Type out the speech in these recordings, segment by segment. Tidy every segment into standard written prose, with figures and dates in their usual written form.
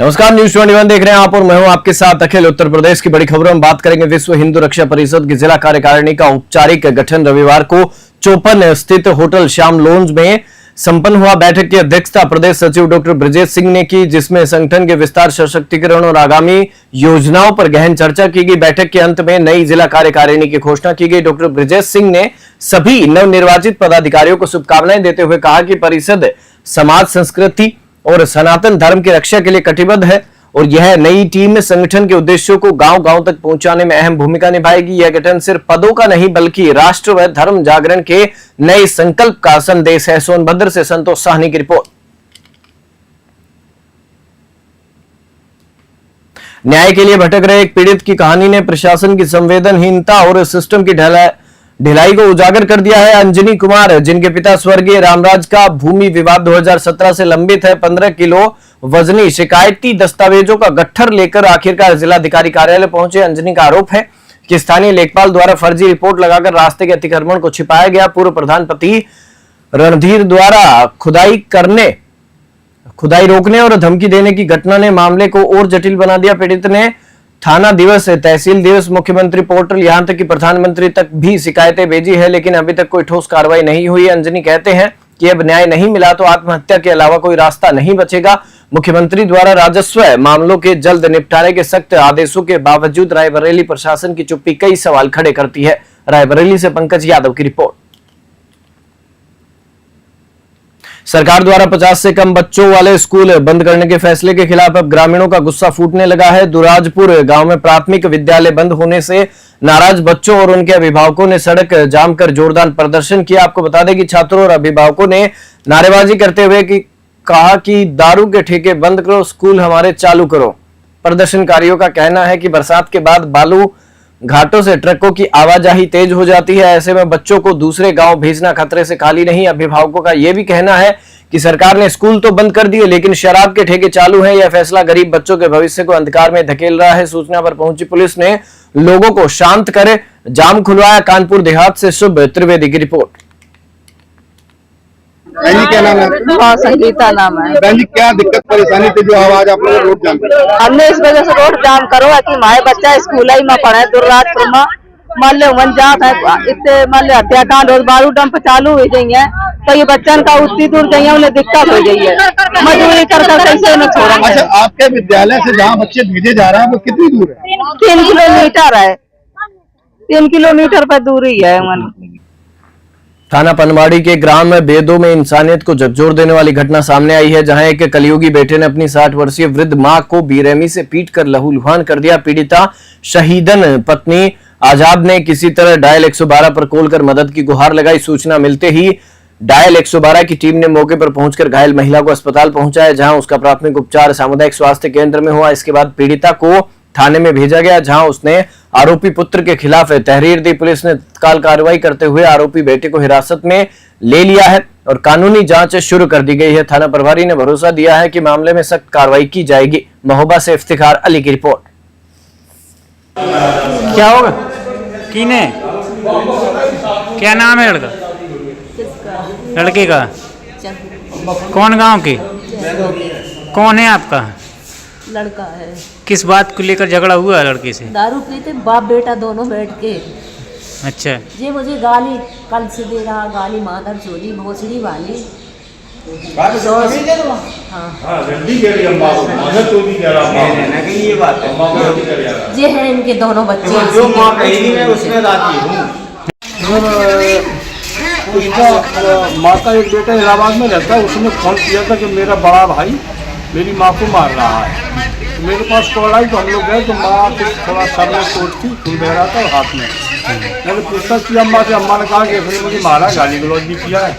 नमस्कार, न्यूज 21 देख रहे हैं आप और मैं हूं आपके साथ अखिल। उत्तर प्रदेश की बड़ी खबरों में बात करेंगे। विश्व हिंदू रक्षा परिषद की जिला कार्यकारिणी का औपचारिक गठन रविवार को चौपन स्थित होटल श्याम लॉन्ज में संपन्न हुआ। बैठक की अध्यक्षता प्रदेश सचिव डॉक्टर ब्रजेश सिंह ने की, जिसमें संगठन के विस्तार, सशक्तिकरण और आगामी योजनाओं पर गहन चर्चा की गई। बैठक के अंत में नई जिला कार्यकारिणी की घोषणा की गई। डॉक्टर ब्रजेश सिंह ने सभी नवनिर्वाचित पदाधिकारियों को शुभकामनाएं देते हुए कहा कि परिषद समाज, संस्कृति और सनातन धर्म की रक्षा के लिए कटिबद्ध है और यह नई टीम संगठन के उद्देश्यों को गांव-गांव तक पहुंचाने में अहम भूमिका निभाएगी। यह गठन सिर्फ पदों का नहीं बल्कि राष्ट्र व धर्म जागरण के नए संकल्प का संदेश है। सोनभद्र से संतोष साहनी की रिपोर्ट। न्याय के लिए भटक रहे एक पीड़ित की कहानी ने प्रशासन की संवेदनहीनता और सिस्टम की ढिलाई को उजागर कर दिया है। अंजनी कुमार, जिनके पिता स्वर्गीय रामराज का भूमि विवाद 2017 से लंबित है, 15 किलो वजनी शिकायती दस्तावेजों का गट्ठर लेकर आखिरकार जिलाधिकारी कार्यालय पहुंचे। अंजनी का आरोप है कि स्थानीय लेखपाल द्वारा फर्जी रिपोर्ट लगाकर रास्ते के अतिक्रमण को छिपाया गया। पूर्व प्रधानपति रणधीर द्वारा खुदाई रोकने और धमकी देने की घटना ने मामले को और जटिल बना दिया। पीड़ित ने थाना दिवस, तहसील दिवस, मुख्यमंत्री पोर्टल, यहां तक कि प्रधानमंत्री तक भी शिकायतें भेजी है, लेकिन अभी तक कोई ठोस कार्रवाई नहीं हुई। अंजनी कहते हैं कि अब न्याय नहीं मिला तो आत्महत्या के अलावा कोई रास्ता नहीं बचेगा। मुख्यमंत्री द्वारा राजस्व मामलों के जल्द निपटारे के सख्त आदेशों के बावजूद रायबरेली प्रशासन की चुप्पी कई सवाल खड़े करती है। रायबरेली से पंकज यादव की रिपोर्ट। सरकार द्वारा 50 से कम बच्चों वाले स्कूल बंद करने के फैसले के खिलाफ अब ग्रामीणों का गुस्सा फूटने लगा है। दुराजपुर गांव में प्राथमिक विद्यालय बंद होने से नाराज बच्चों और उनके अभिभावकों ने सड़क जाम कर जोरदार प्रदर्शन किया। आपको बता दें कि छात्रों और अभिभावकों ने नारेबाजी करते हुए कहा कि दारू के ठेके बंद करो, स्कूल हमारे चालू करो। प्रदर्शनकारियों का कहना है कि बरसात के बाद बालू घाटों से ट्रकों की आवाजाही तेज हो जाती है, ऐसे में बच्चों को दूसरे गांव भेजना खतरे से खाली नहीं। अभिभावकों का यह भी कहना है कि सरकार ने स्कूल तो बंद कर दिए लेकिन शराब के ठेके चालू हैं। यह फैसला गरीब बच्चों के भविष्य को अंधकार में धकेल रहा है। सूचना पर पहुंची पुलिस ने लोगों को शांत कर जाम खुलवाया। कानपुर देहात से शुभ त्रिवेदी की रिपोर्ट। क्या नाम है? संगीता नाम है। बहन जी, क्या दिक्कत परेशानी थी जो आवाज आप लोग रोड जाम कर? हमने इस वजह से रोड जाम करो कि हमारे बच्चा स्कूल ही में पढ़े दुर्राजपुर में मान लो वन जात है, इतने मान लो हत्याकांड और बारू डंप चालू हो गई है, तो ये बच्चन का उतनी दूर जाइए उन्हें दिक्कत हो गई है, मजदूरी कर कैसे न छोड़ेंगे। अच्छा, आपके विद्यालय से जहाँ बच्चे भेजे जा रहे हैं वो कितनी दूर है? 3 किलोमीटर है, 3 किलोमीटर पर दूरी है। थाना पनवाड़ी के ग्राम बेदो में इंसानियत को झकझोर देने वाली घटना सामने आई है, जहां एक कलयुगी बेटे ने अपनी 60 वर्षीय वृद्ध मां को बेरहमी से पीटकर लहूलुहान कर दिया। पीड़िता शहीदन पत्नी आजाद ने किसी तरह डायल 112 पर कॉल कर मदद की गुहार लगाई। सूचना मिलते ही डायल 112 की टीम ने मौके पर पहुंचकर घायल महिला को अस्पताल पहुंचाया, जहां उसका प्राथमिक उपचार सामुदायिक स्वास्थ्य केंद्र में हुआ। इसके बाद पीड़िता को थाने में भेजा गया, जहां उसने आरोपी पुत्र के खिलाफ तहरीर दी। पुलिस ने तत्काल कार्रवाई करते हुए आरोपी बेटे को हिरासत में ले लिया है और कानूनी जांच शुरू कर दी गई है। थाना प्रभारी ने भरोसा दिया है कि मामले में सख्त कार्रवाई की जाएगी। महोबा से इफ्तिखार अली की रिपोर्ट। क्या होगा? किने? क्या नाम है लड़का? लड़के का? कौन गांव के? कौन है आपका? लड़का है। किस बात को लेकर झगड़ा हुआ लड़के से? दारू पीते बाप बेटा दोनों बैठ के। अच्छा। ये मुझे गाली कल से दे रहा, गाली मादर चोली भोसड़ी वाली। ये है इनके दोनों बच्चे। उसका माँ का एक बेटा इलाहाबाद में रहता है, उसने फोन किया था कि मेरा बड़ा भाई मेरी माँ को मार रहा है। तो मेरे पास कॉल आई तो हम लोग गए तो माँ के थोड़ा सर में चोट थी, खून बह रहा था और हाथ में। मैंने पूछताछ किया अम्मा से, अम्मा ने कहा कि इसने मुझे मारा, गाली गलौज भी किया है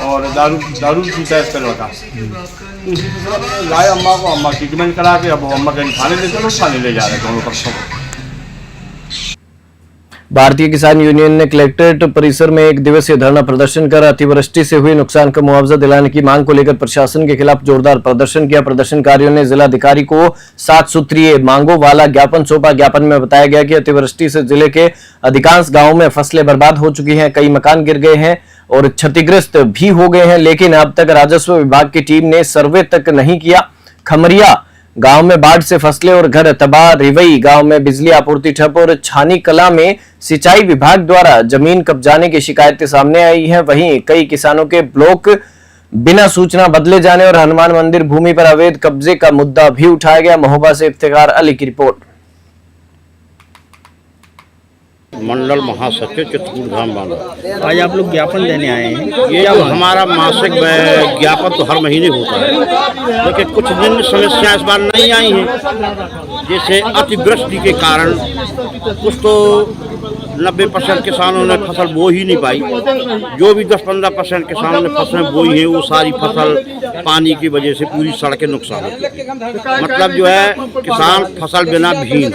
और दारू पीता है इस तरह का। लाए अम्मा को, अम्मा ट्रीटमेंट करा के अब अम्मा कहीं थाने ले चलो, थाने ले जा रहे दोनों पक्षों को। भारतीय किसान यूनियन ने कलेक्ट्रेट परिसर में एक दिवसीय धरना प्रदर्शन कर अतिवृष्टि से हुए नुकसान का मुआवजा दिलाने की मांग को लेकर प्रशासन के खिलाफ जोरदार प्रदर्शन किया। प्रदर्शनकारियों ने जिलाधिकारी को 7 सूत्रीय मांगों वाला ज्ञापन सौंपा। ज्ञापन में बताया गया कि अतिवृष्टि से जिले के अधिकांश गांवों में फसलें बर्बाद हो चुकी हैं, कई मकान गिर गए हैं और क्षतिग्रस्त भी हो गए हैं, लेकिन अब तक राजस्व विभाग की टीम ने सर्वे तक नहीं किया। खमरिया गांव में बाढ़ से फसलें और घर तबाह। रिवई गांव में बिजली आपूर्ति ठप और छानी कला में सिंचाई विभाग द्वारा जमीन कब्जाने की शिकायतें सामने आई हैं। वहीं कई किसानों के ब्लॉक बिना सूचना बदले जाने और हनुमान मंदिर भूमि पर अवैध कब्जे का मुद्दा भी उठाया गया। महोबा से इफ्तिखार अली की रिपोर्ट। मंडल महासचिव चित्रकूट धाम बांधा। आज आप लोग ज्ञापन देने आए हैं। ये हमारा मासिक ज्ञापन तो हर महीने होता है, लेकिन कुछ दिन समस्याएं इस बार नहीं आई हैं। जैसे अतिवृष्टि के कारण कुछ तो 90% किसानों ने फसल बो ही नहीं पाई। जो भी 10-15% किसानों ने फसलें बोई है वो सारी फसल पानी की वजह से पूरी सड़कें नुकसान हो। मतलब जो है किसान फसल बिना भीन।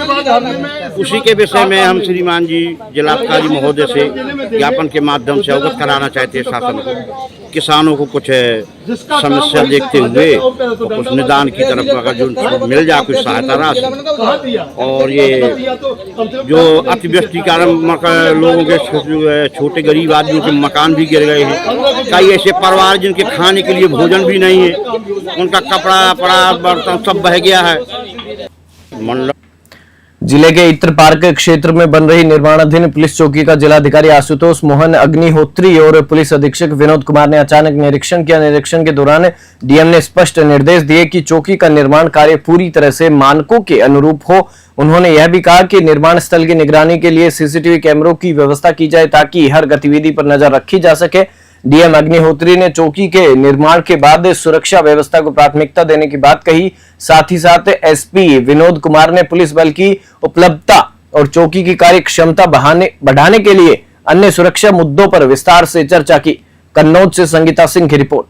उसी के विषय में हम श्रीमान जी जिलाधिकारी महोदय से ज्ञापन के माध्यम से अवगत कराना चाहते हैं शासन को। किसानों को कुछ समस्या देखते हुए तो कुछ निदान की तरफ अगर जो मिल जाए कुछ सहायता राशि। और ये जो अतिवृष्टि के कारण लोगों के छोटे गरीब आदमियों के मकान भी गिर गए हैं। कई ऐसे परिवार जिनके खाने के लिए भोजन भी नहीं है, उनका कपड़ा पड़ा बर्तन सब बह गया है। मंडल जिले के इत्र पार्क क्षेत्र में बन रही निर्माणाधीन पुलिस चौकी का जिलाधिकारी आशुतोष मोहन अग्निहोत्री और पुलिस अधीक्षक विनोद कुमार ने अचानक निरीक्षण किया। निरीक्षण के दौरान डीएम ने स्पष्ट निर्देश दिए कि चौकी का निर्माण कार्य पूरी तरह से मानकों के अनुरूप हो। उन्होंने यह भी कहा कि निर्माण स्थल की निगरानी के लिए सीसीटीवी कैमरों की व्यवस्था की जाए ताकि हर गतिविधि पर नजर रखी जा सके। डीएम अग्निहोत्री ने चौकी के निर्माण के बाद सुरक्षा व्यवस्था को प्राथमिकता देने की बात कही। साथ ही साथ एसपी विनोद कुमार ने पुलिस बल की उपलब्धता और चौकी की कार्य क्षमता बढ़ाने के लिए अन्य सुरक्षा मुद्दों पर विस्तार से चर्चा की। कन्नौज से संगीता सिंह की रिपोर्ट।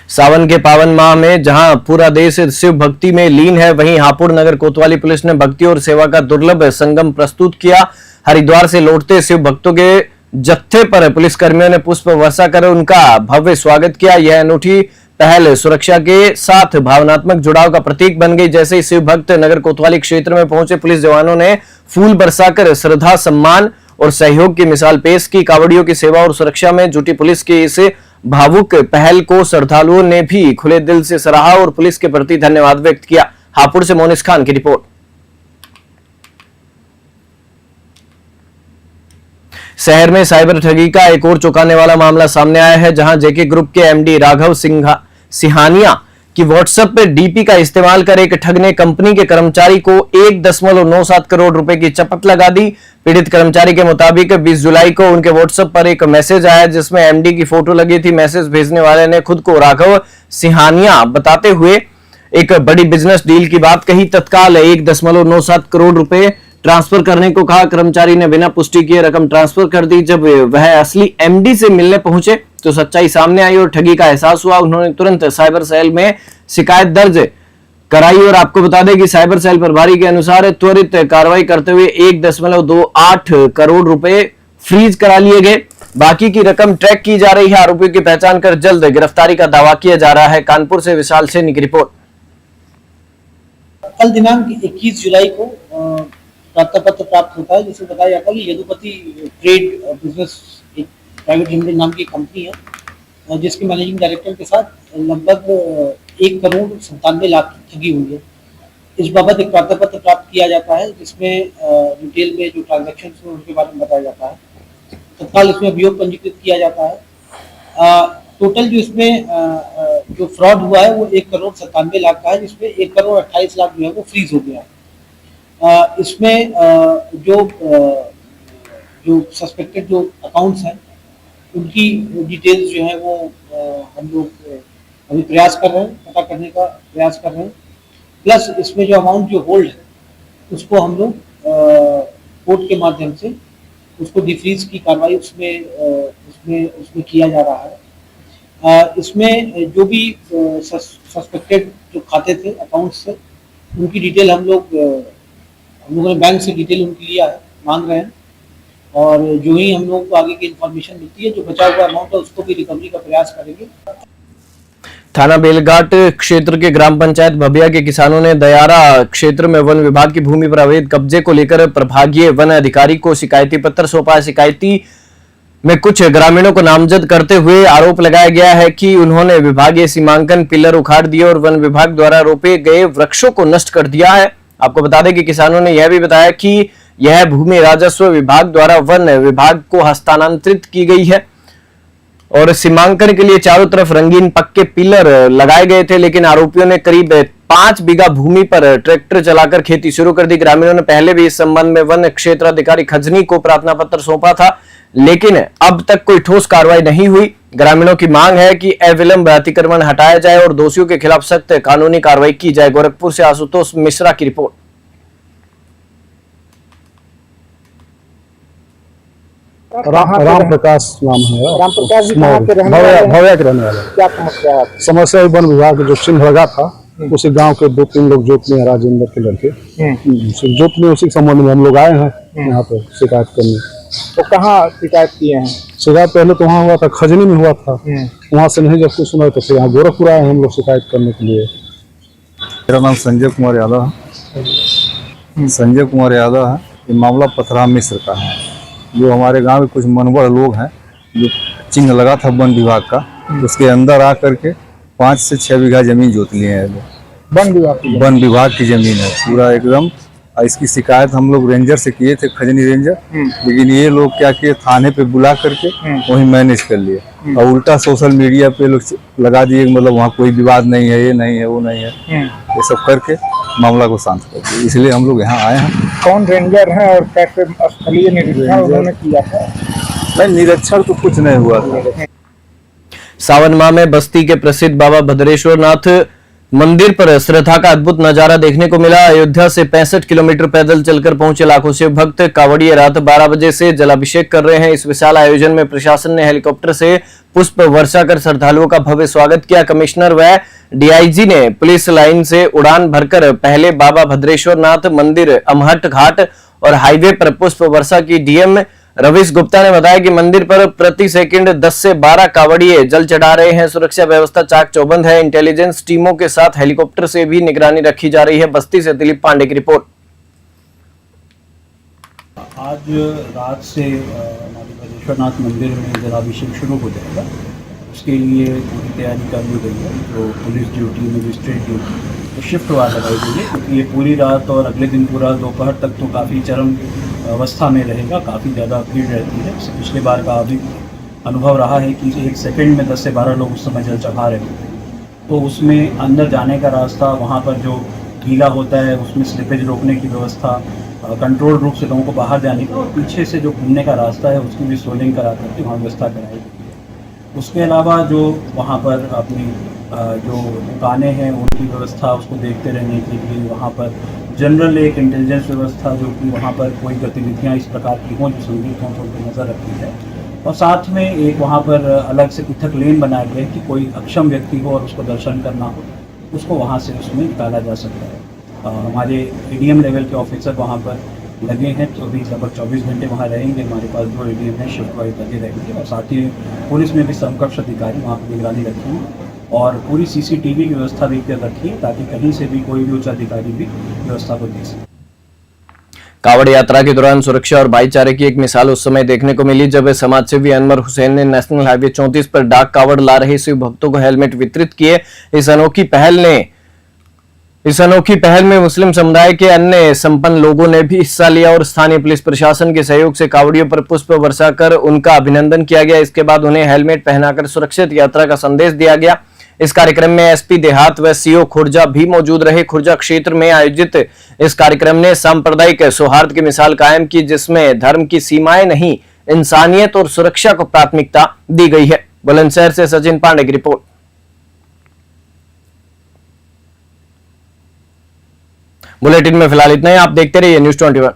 सावन के पावन माह में जहां पूरा देश शिव भक्ति में लीन है, वहीं हापुड़ नगर कोतवाली पुलिस ने भक्ति और सेवा का दुर्लभ संगम प्रस्तुत किया। हरिद्वार से लौटते शिव भक्तों के जत्थे पर पुलिस कर्मियों ने पुष्प वर्षा कर उनका भव्य स्वागत किया। यह अनूठी पहल सुरक्षा के साथ भावनात्मक जुड़ाव का प्रतीक बन गई। जैसे ही शिव भक्त नगर कोतवाली क्षेत्र में पहुंचे, पुलिस जवानों ने फूल बरसाकर श्रद्धा, सम्मान और सहयोग की मिसाल पेश की। कांवड़ियों की सेवा और सुरक्षा में जुटी पुलिस की इस भावुक पहल को श्रद्धालुओं ने भी खुले दिल से सराहा और पुलिस के प्रति धन्यवाद व्यक्त किया। हापुड़ से मोनिस खान की रिपोर्ट। शहर में साइबर ठगी का एक और चौंकाने वाला मामला सामने आया है, जहां जेके ग्रुप के एमडी राघव सिंहानिया की व्हाट्सएप पर डीपी का इस्तेमाल कर एक ठग ने कंपनी के कर्मचारी को 1.97 करोड़ रुपए की चपत लगा दी। पीड़ित कर्मचारी के मुताबिक 20 जुलाई को उनके व्हाट्सएप पर एक मैसेज आया जिसमें एमडी की फोटो लगी थी। मैसेज भेजने वाले ने खुद को राघव सिंहानिया बताते हुए एक बड़ी बिजनेस डील की बात कही। तत्काल 1.97 करोड़ रुपए ट्रांसफर करने को कहा। कर्मचारी ने बिना पुष्टि किए रकम ट्रांसफर कर दी। जब वह असली एमडी से मिलने पहुंचे तो सच्चाई सामने आई और ठगी का एहसास हुआ। उन्होंने तुरंत साइबर सेल में शिकायत दर्ज कराई और आपको बता दें कि साइबर सेल प्रभारी के अनुसार त्वरित कार्रवाई करते हुए 1.28 करोड़ रुपए फ्रीज करा लिए गए। बाकी की रकम ट्रैक की जा रही है। आरोपियों की पहचान कर जल्द गिरफ्तारी का दावा किया जा रहा है। कानपुर से विशाल सैनी की रिपोर्ट। कल दिनांक 21 जुलाई को पत्र प्राप्त होता है जिसमें बताया जाता है कि यदुपति ट्रेड बिजनेस एक प्राइवेट लिमिटेड नाम की कंपनी है जिसके मैनेजिंग डायरेक्टर के साथ लगभग 1,97,00,000 की ठगी हुई है। इस बाबत एक पत्र प्राप्त किया जाता है जिसमें डिटेल में जो ट्रांजैक्शन हैं उनके बारे में बताया जाता है। तत्काल इसमें अभियोग पंजीकृत किया जाता है। टोटल जो इसमें जो फ्रॉड हुआ है वो 1,97,00,000 का है, जिसमें 1,28,00,000 जो है वो फ्रीज हो गया है। इसमें जो सस्पेक्टेड जो अकाउंट्स हैं उनकी डिटेल्स जो है वो हम लोग अभी प्रयास कर रहे हैं, पता करने का प्रयास कर रहे हैं। प्लस इसमें जो अमाउंट जो होल्ड है उसको हम लोग कोर्ट के माध्यम से उसको डिफ्रीज की कार्रवाई उसमें किया जा रहा है। इसमें जो भी सस्पेक्टेड जो खाते थे अकाउंट्स से उनकी डिटेल हम लोगों ने बैंक से डिटेल उनकी लिया है, मांग रहे हैं और जो ही हम लोग को आगे की इंफॉर्मेशन मिलती है जो बचा हुआ अमाउंट है उसको भी रिकवरी का प्रयास करेंगे। थाना बेलघाट क्षेत्र के ग्राम पंचायत भबिया के किसानों ने दयारा क्षेत्र में वन विभाग की भूमि पर अवैध कब्जे को लेकर प्रभागीय वन अधिकारी को शिकायती पत्र सौंपा। शिकायती में कुछ ग्रामीणों को नामजद करते हुए आरोप लगाया गया है कि उन्होंने विभागीय सीमांकन पिलर उखाड़ दिए और वन विभाग द्वारा रोपे गए वृक्षों को नष्ट कर दिया है। आपको बता दें कि किसानों ने यह भी बताया कि यह भूमि राजस्व विभाग द्वारा वन विभाग को हस्तांतरित की गई है और सीमांकन के लिए चारों तरफ रंगीन पक्के पिलर लगाए गए थे, लेकिन आरोपियों ने करीब 5 बीघा भूमि पर ट्रैक्टर चलाकर खेती शुरू कर दी। ग्रामीणों ने पहले भी इस संबंध में वन क्षेत्राधिकारी खजनी को प्रार्थना पत्र सौंपा था, लेकिन अब तक कोई ठोस कार्रवाई नहीं हुई। ग्रामीणों की मांग है कि अविलंब अतिक्रमण हटाया जाए और दोषियों के खिलाफ सख्त कानूनी कार्रवाई की जाए। गोरखपुर से आशुतोष मिश्रा की रिपोर्ट। राम प्रकाश नाम है। राम प्रकाश जी कहाँ के रहने वाले हैं? भव्या के रहने वाले। क्या समस्या है? समस्या वन विभाग जो चिन्ह लगा था उसी गांव के 2-3 लोग जोतने हैं, राजेंद्र के लड़के जोतने, उसी संबंध में हम लोग आए हैं यहाँ पे शिकायत करने। तो कहाँ शिकायत किए हैं? शिकायत पहले तो वहाँ हुआ था, खजनी में हुआ था, वहाँ से नहीं जब कुछ सुना तो फिर यहाँ गोरखपुर आए हम लोग शिकायत करने के लिए। मेरा नाम संजय कुमार यादव है। संजय कुमार यादव है। ये मामला पथरा मिश्र का है। जो हमारे गांव में कुछ मनवड़ लोग हैं, जो चिन्ह लगा था वन विभाग का, उसके अंदर आ करके 5 से 6 बीघा जमीन जोत लिए हैं। वन विभाग की जमीन है पूरा एकदम। इसकी शिकायत हम लोग रेंजर से किए थे, खजनी रेंजर, लेकिन ये लोग क्या किए, थाने पे बुला करके वही मैनेज कर लिए और उल्टा सोशल मीडिया पे लोग लगा दिए, मतलब वहाँ कोई विवाद नहीं है, ये नहीं है, वो नहीं है, ये सब करके मामला को शांत कर दिया। इसलिए हम लोग यहाँ आए हैं। कौन रेंजर है और कैसे स्थलीय निरीक्षण उन्होंने किया था? नहीं, निरीक्षण तो कुछ नहीं हुआ था। सावन माह में बस्ती के प्रसिद्ध बाबा भद्रेश्वर नाथ मंदिर पर श्रद्धा का अद्भुत नजारा देखने को मिला। अयोध्या से 65 किलोमीटर पैदल चलकर पहुंचे लाखों शिव भक्त कांवड़िए रात 12 बजे से जलाभिषेक कर रहे हैं। इस विशाल आयोजन में प्रशासन ने हेलीकॉप्टर से पुष्प वर्षा कर श्रद्धालुओं का भव्य स्वागत किया। कमिश्नर व डीआईजी ने पुलिस लाइन से उड़ान भरकर पहले बाबा भद्रेश्वर नाथ मंदिर, अमहट घाट और हाईवे पर पुष्प वर्षा की। डीएम रवीश गुप्ता ने बताया कि मंदिर पर प्रति सेकंड 10 से 12 कांवड़िए जल चढ़ा रहे हैं। सुरक्षा व्यवस्था चाक चौबंद है। इंटेलिजेंस टीमों के साथ हेलीकॉप्टर से भी निगरानी रखी जा रही है। बस्ती से दिलीप पांडे की रिपोर्ट। आज रात से हमारे भद्रेश्वरनाथ मंदिर में जलाभिषेक शुरू हो जाएगा। उसके लिए पूरी तैयारी कर ली गई है। जो पुलिस ड्यूटी, मजिस्ट्रेट ड्यूटी तो शिफ्ट वार लगाई गई है, क्योंकि ये पूरी रात और अगले दिन पूरा दोपहर तक तो काफ़ी चरम अवस्था में रहेगा। काफ़ी ज़्यादा भीड़ रहती है। इससे पिछले बार का अभी अनुभव रहा है कि 1 सेकंड में 10 से 12 लोग उस समय जल चढ़ा रहे थे। तो उसमें अंदर जाने का रास्ता, वहाँ पर जो गीला होता है उसमें स्लिपेज रोकने की व्यवस्था, कंट्रोल रूप से लोगों को बाहर जाने की, और पीछे से जो घूमने का रास्ता है उसकी भी सोलिंग करा करके वहाँ व्यवस्था कराई गई है। उसके अलावा जो वहाँ पर अपनी जो दुकानें हैं उनकी व्यवस्था, उसको देखते रहने के लिए वहाँ पर जनरल एक इंटेलिजेंस व्यवस्था, जो कि वहाँ पर कोई गतिविधियाँ इस प्रकार की हों जो संदिग्ध हों तो उन पर नज़र रखी है। और साथ में एक वहाँ पर अलग से पृथक लेन बनाया गया है कि कोई अक्षम व्यक्ति हो और उसको दर्शन करना हो, उसको वहाँ से उसमें निकाला जा सकता है। हमारे एडीएम लेवल के ऑफिसर वहाँ पर लगे हैं, तो अभी लगभग 24 घंटे वहाँ रहेंगे। हमारे पास 2 एडीएम हैं, शिफ्ट वाइज लगे रहेंगे, और साथ ही पुलिस में भी समकक्ष अधिकारी वहाँ पर निगरानी रखेंगे और पूरी सीसीटीवी की व्यवस्था भी रखी है, ताकि कहीं से भी कोई भी उच्च अधिकारी भी व्यवस्था को देख सके। कावड़ यात्रा के दौरान सुरक्षा और भाईचारे की एक मिसाल उस समय देखने को मिली जब समाजसेवी अनवर हुसैन ने नेशनल हाईवे 34 पर डाक कावड़ ला रहे शिव भक्तों को हेलमेट वितरित किए। इस अनोखी पहल में मुस्लिम समुदाय के अन्य संपन्न लोगों ने भी हिस्सा लिया और स्थानीय पुलिस प्रशासन के सहयोग से कावड़ियों पर पुष्प वर्षा कर उनका अभिनंदन किया गया। इसके बाद उन्हें हेलमेट पहनाकर सुरक्षित यात्रा का संदेश दिया गया। इस कार्यक्रम में एसपी देहात व सीओ खुर्जा भी मौजूद रहे। खुर्जा क्षेत्र में आयोजित इस कार्यक्रम ने सांप्रदायिक सौहार्द की मिसाल कायम की, जिसमें धर्म की सीमाएं नहीं, इंसानियत और सुरक्षा को प्राथमिकता दी गई है। बुलंदशहर से सचिन पांडे की रिपोर्ट। बुलेटिन में फिलहाल इतना ही। आप देखते रहिए न्यूज़ 21।